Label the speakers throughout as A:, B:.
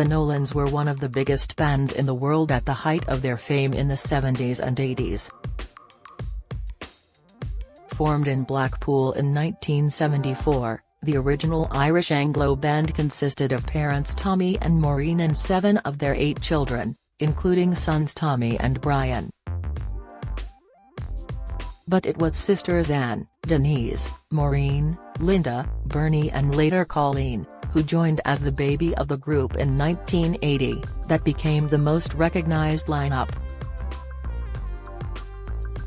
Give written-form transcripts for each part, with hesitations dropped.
A: The Nolans were one of the biggest bands in the world at the height of their fame in the 70s and 80s. Formed in Blackpool in 1974, the original Irish Anglo band consisted of parents Tommy and Maureen and 7 of their 8 children, including sons Tommy and Brian. But it was sisters Anne, Denise, Maureen, Linda, Bernie and later Colleen, who joined as the baby of the group in 1980, that became the most recognized lineup.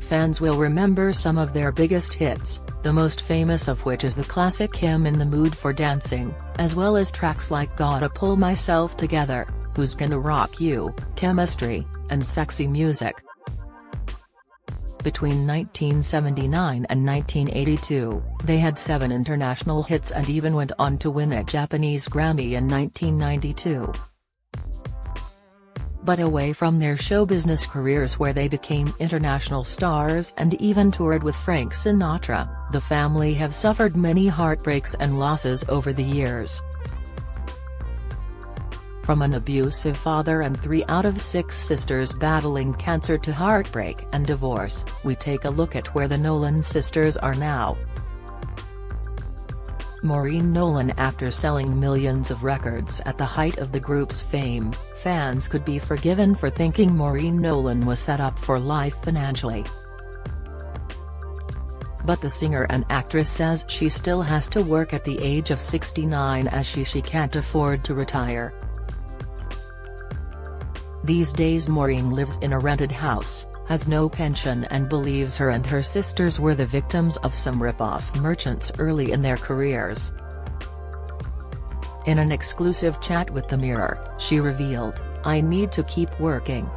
A: Fans will remember some of their biggest hits, the most famous of which is the classic hymn In the Mood for Dancing, as well as tracks like Gotta Pull Myself Together, Who's Gonna Rock You, Chemistry, and Sexy Music. Between 1979 and 1982, they had 7 international hits and even went on to win a Japanese Grammy in 1992. But away from their show business careers where they became international stars and even toured with Frank Sinatra, the family have suffered many heartbreaks and losses over the years. From an abusive father and 3 out of 6 sisters battling cancer to heartbreak and divorce, we take a look at where the Nolan sisters are now. Maureen Nolan. After selling millions of records at the height of the group's fame, fans could be forgiven for thinking Maureen Nolan was set up for life financially. But the singer and actress says she still has to work at the age of 69 as she can't afford to retire. These days Maureen lives in a rented house, has no pension and believes her and her sisters were the victims of some rip-off merchants early in their careers. In an exclusive chat with The Mirror, she revealed, "I need to keep working.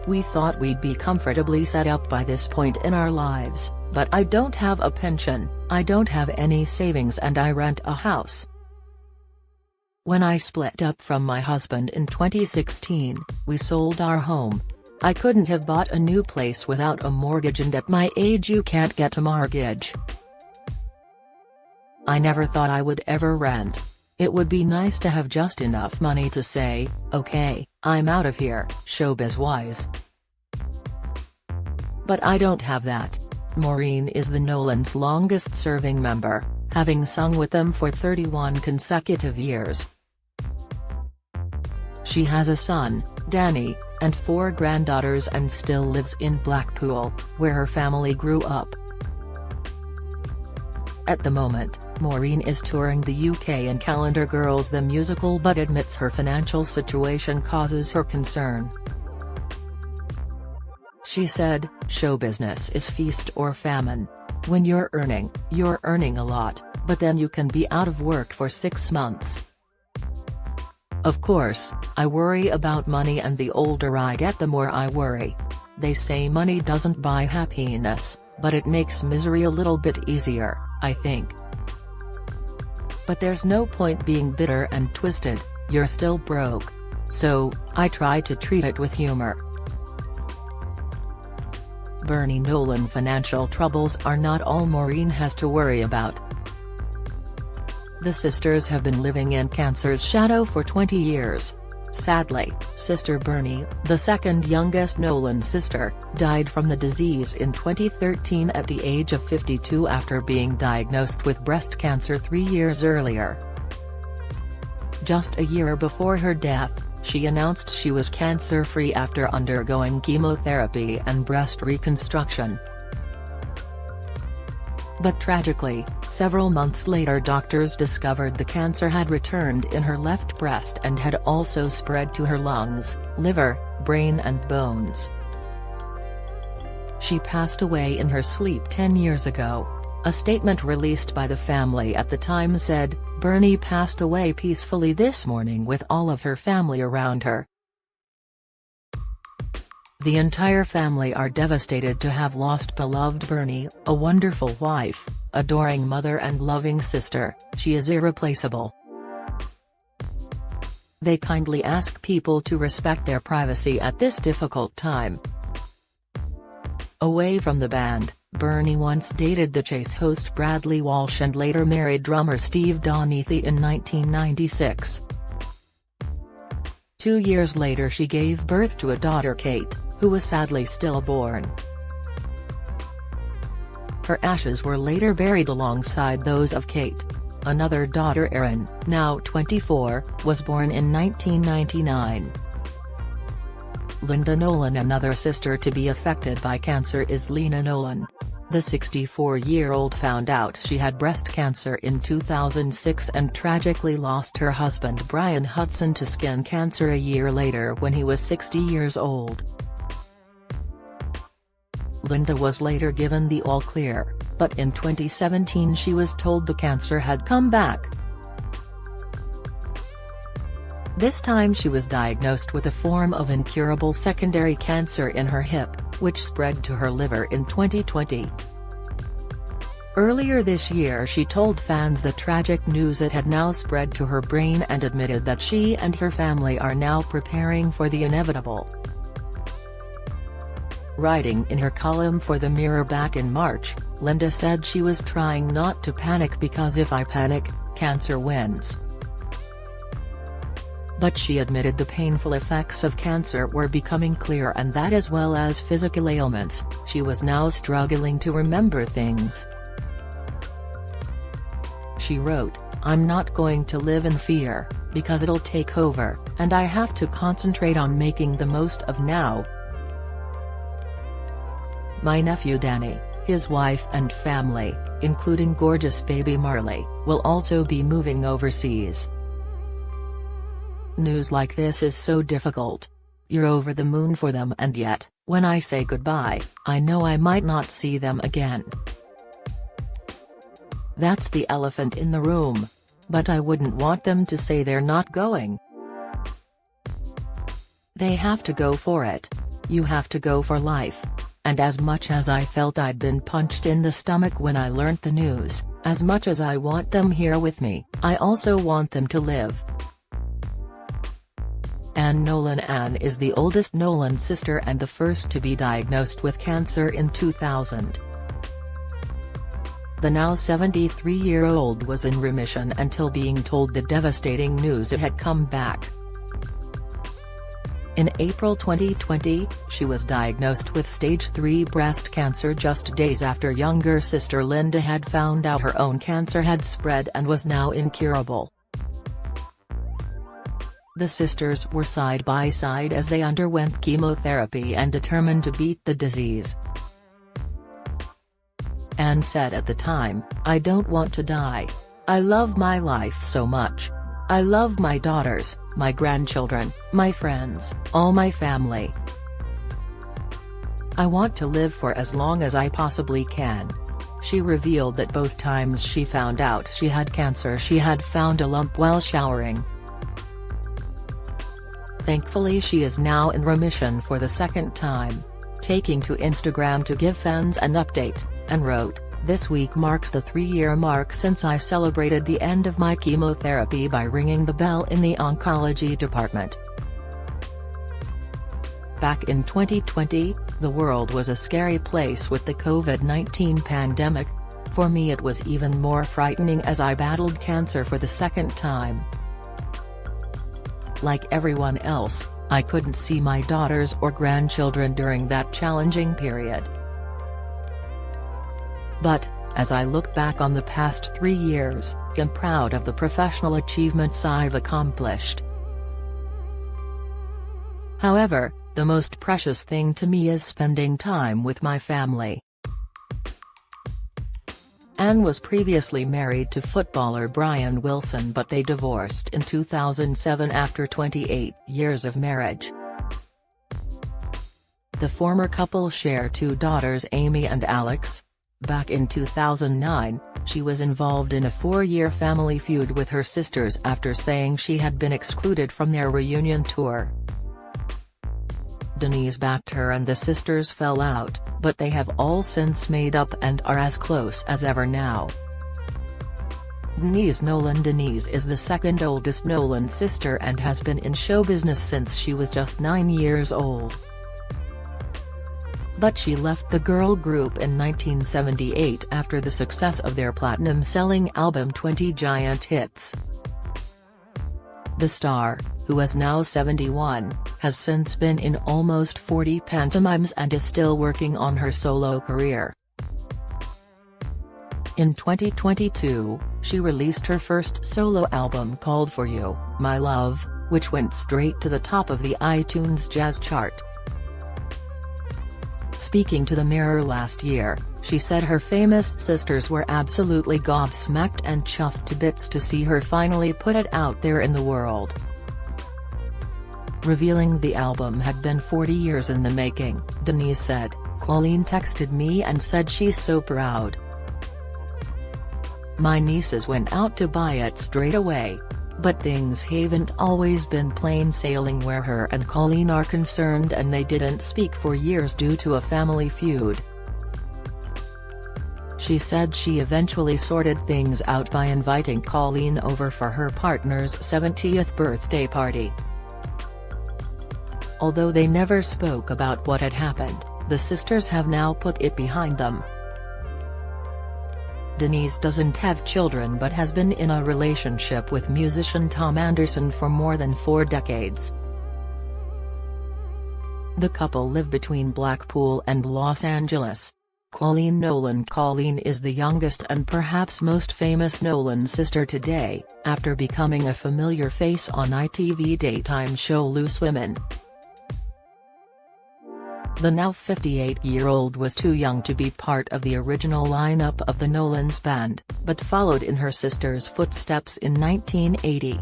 A: We thought we'd be comfortably set up by this point in our lives, but I don't have a pension, I don't have any savings and I rent a house. When I split up from my husband in 2016, we sold our home. I couldn't have bought a new place without a mortgage and at my age you can't get a mortgage. I never thought I would ever rent. It would be nice to have just enough money to say, okay, I'm out of here, showbiz-wise. But I don't have that." Maureen is the Nolans' longest-serving member, having sung with them for 31 consecutive years. She has a son, Danny, and 4 granddaughters and still lives in Blackpool, where her family grew up. At the moment, Maureen is touring the UK in Calendar Girls the musical but admits her financial situation causes her concern. She said, "Show business is feast or famine. When you're earning a lot, but then you can be out of work for 6 months. Of course, I worry about money and the older I get the more I worry. They say money doesn't buy happiness, but it makes misery a little bit easier, I think. But there's no point being bitter and twisted, you're still broke. So, I try to treat it with humor." Bernie Nolan. Financial troubles are not all Maureen has to worry about. The sisters have been living in cancer's shadow for 20 years. Sadly, sister Bernie, the second youngest Nolan sister, died from the disease in 2013 at the age of 52 after being diagnosed with breast cancer 3 years earlier. Just a year before her death, she announced she was cancer-free after undergoing chemotherapy and breast reconstruction. But tragically, several months later doctors discovered the cancer had returned in her left breast and had also spread to her lungs, liver, brain and bones. She passed away in her sleep 10 years ago. A statement released by the family at the time said, "Bernie passed away peacefully this morning with all of her family around her. The entire family are devastated to have lost beloved Bernie, a wonderful wife, adoring mother and loving sister. She is irreplaceable. They kindly ask people to respect their privacy at this difficult time." Away from the band, Bernie once dated The Chase host Bradley Walsh and later married drummer Steve Donethy in 1996. 2 years later she gave birth to a daughter Kate, who was sadly stillborn. Her ashes were later buried alongside those of Kate. Another daughter Erin, now 24, was born in 1999. Linda Nolan. Another sister to be affected by cancer is Lena Nolan. The 64-year-old found out she had breast cancer in 2006 and tragically lost her husband Brian Hudson to skin cancer a year later when he was 60 years old. Linda was later given the all-clear, but in 2017 she was told the cancer had come back. This time she was diagnosed with a form of incurable secondary cancer in her hip, which spread to her liver in 2020. Earlier this year she told fans the tragic news it had now spread to her brain and admitted that she and her family are now preparing for the inevitable. Writing in her column for The Mirror back in March, Linda said she was trying not to panic because if I panic, cancer wins. But she admitted the painful effects of cancer were becoming clear and that as well as physical ailments, she was now struggling to remember things. She wrote, "I'm not going to live in fear, because it'll take over, and I have to concentrate on making the most of now. My nephew Danny, his wife and family, including gorgeous baby Marley, will also be moving overseas. News like this is so difficult. You're over the moon for them and yet, when I say goodbye, I know I might not see them again. That's the elephant in the room. But I wouldn't want them to say they're not going. They have to go for it. You have to go for life. And as much as I felt I'd been punched in the stomach when I learnt the news, as much as I want them here with me, I also want them to live." Anne Nolan. Anne is the oldest Nolan sister and the first to be diagnosed with cancer in 2000. The now 73-year-old was in remission until being told the devastating news it had come back. In April 2020, she was diagnosed with stage 3 breast cancer just days after younger sister Linda had found out her own cancer had spread and was now incurable. The sisters were side by side as they underwent chemotherapy and determined to beat the disease. Anne said at the time, "I don't want to die. I love my life so much. I love my daughters, my grandchildren, my friends, all my family. I want to live for as long as I possibly can." She revealed that both times she found out she had cancer she had found a lump while showering. Thankfully she is now in remission for the second time, taking to Instagram to give fans an update, and wrote, "This week marks the 3-year mark since I celebrated the end of my chemotherapy by ringing the bell in the oncology department. Back in 2020, the world was a scary place with the COVID-19 pandemic. For me it was even more frightening as I battled cancer for the second time. Like everyone else, I couldn't see my daughters or grandchildren during that challenging period. But, as I look back on the past 3 years, I'm proud of the professional achievements I've accomplished. However, the most precious thing to me is spending time with my family." Anne was previously married to footballer Brian Wilson but they divorced in 2007 after 28 years of marriage. The former couple share 2 daughters Amy and Alex. Back in 2009, she was involved in a 4-year family feud with her sisters after saying she had been excluded from their reunion tour. Denise backed her and the sisters fell out, but they have all since made up and are as close as ever now. Denise Nolan. Denise is the second oldest Nolan sister and has been in show business since she was just 9 years old. but she left the girl group in 1978 after the success of their platinum-selling album 20 Giant Hits. The star, who is now 71, has since been in almost 40 pantomimes and is still working on her solo career. In 2022, she released her first solo album called For You, My Love, which went straight to the top of the iTunes Jazz chart. Speaking to the Mirror last year, she said her famous sisters were absolutely gobsmacked and chuffed to bits to see her finally put it out there in the world. Revealing the album had been 40 years in the making, Denise said, "Colleen texted me and said she's so proud. My nieces went out to buy it straight away. But things haven't always been plain sailing where her and Colleen are concerned, and they didn't speak for years due to a family feud." She said she eventually sorted things out by inviting Colleen over for her partner's 70th birthday party. Although they never spoke about what had happened, the sisters have now put it behind them. Denise doesn't have children but has been in a relationship with musician Tom Anderson for more than 4 decades. The couple live between Blackpool and Los Angeles. Colleen Nolan Colleen is the youngest and perhaps most famous Nolan sister today, after becoming a familiar face on ITV daytime show Loose Women. The now 58-year-old was too young to be part of the original lineup of the Nolans band, but followed in her sister's footsteps in 1980.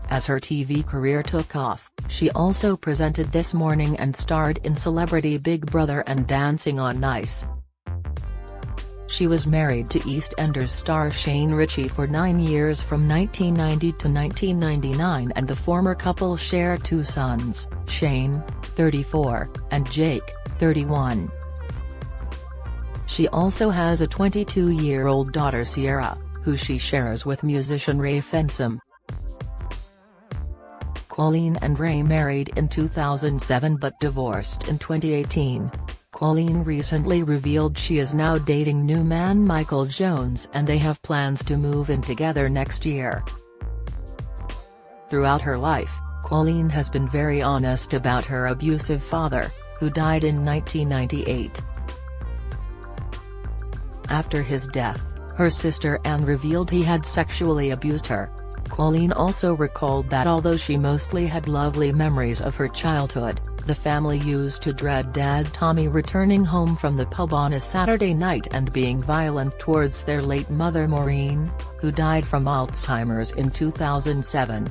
A: As her TV career took off, she also presented This Morning and starred in Celebrity Big Brother and Dancing on Ice. She was married to EastEnders star Shane Richie for 9 years from 1990 to 1999, and the former couple share 2 sons, Shane, 34, and Jake, 31. She also has a 22-year-old daughter Sierra, who she shares with musician Ray Fensum. Colleen and Ray married in 2007 but divorced in 2018. Colleen recently revealed she is now dating new man Michael Jones and they have plans to move in together next year. Throughout her life, Colleen has been very honest about her abusive father, who died in 1998. After his death, her sister Anne revealed he had sexually abused her. Colleen also recalled that although she mostly had lovely memories of her childhood, the family used to dread Dad Tommy returning home from the pub on a Saturday night and being violent towards their late mother Maureen, who died from Alzheimer's in 2007.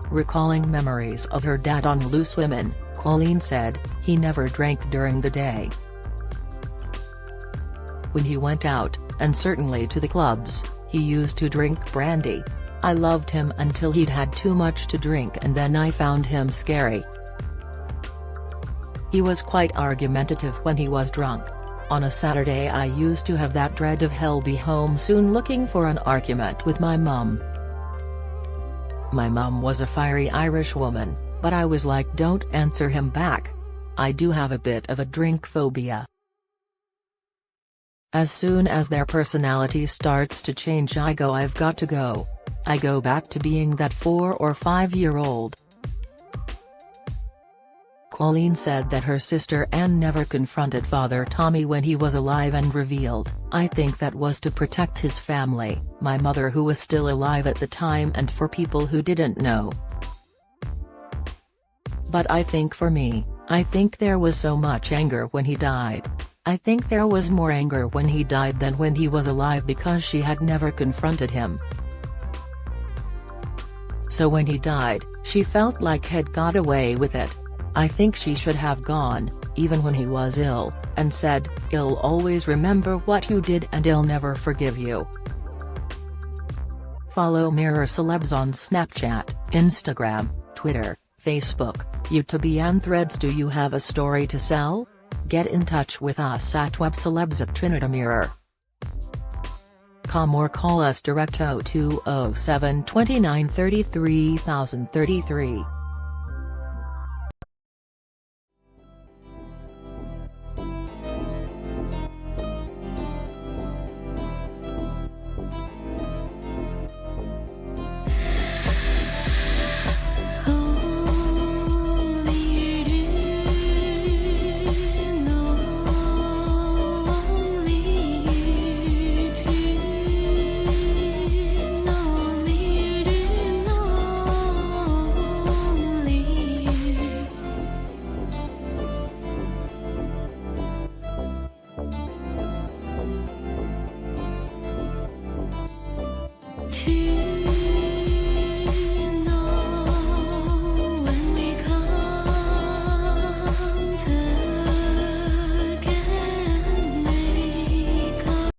A: Recalling memories of her dad on Loose Women, Colleen said, "He never drank during the day. When he went out, and certainly to the clubs, he used to drink brandy. I loved him until he'd had too much to drink and then I found him scary. He was quite argumentative when he was drunk. On a Saturday I used to have that dread of he'll be home soon looking for an argument with my mum. My mum was a fiery Irish woman, but I was like, don't answer him back. I do have a bit of a drink phobia. As soon as their personality starts to change I've got to go. I go back to being that 4 or 5-year-old. Colleen said that her sister Anne never confronted Father Tommy when he was alive and revealed, "I think that was to protect his family, my mother who was still alive at the time, and for people who didn't know. But I think for me, I think there was so much anger when he died. I think there was more anger when he died than when he was alive because she had never confronted him. So when he died, she felt like he'd got away with it. I think she should have gone, even when he was ill, and said, 'I'll always remember what you did and I'll never forgive you.'" Follow Mirror Celebs on Snapchat, Instagram, Twitter, Facebook, YouTube and Threads. Do you have a story to sell? Get in touch with us at webcelebs@trinitymirror.com or call us direct 0207 29 33 033.
B: tea.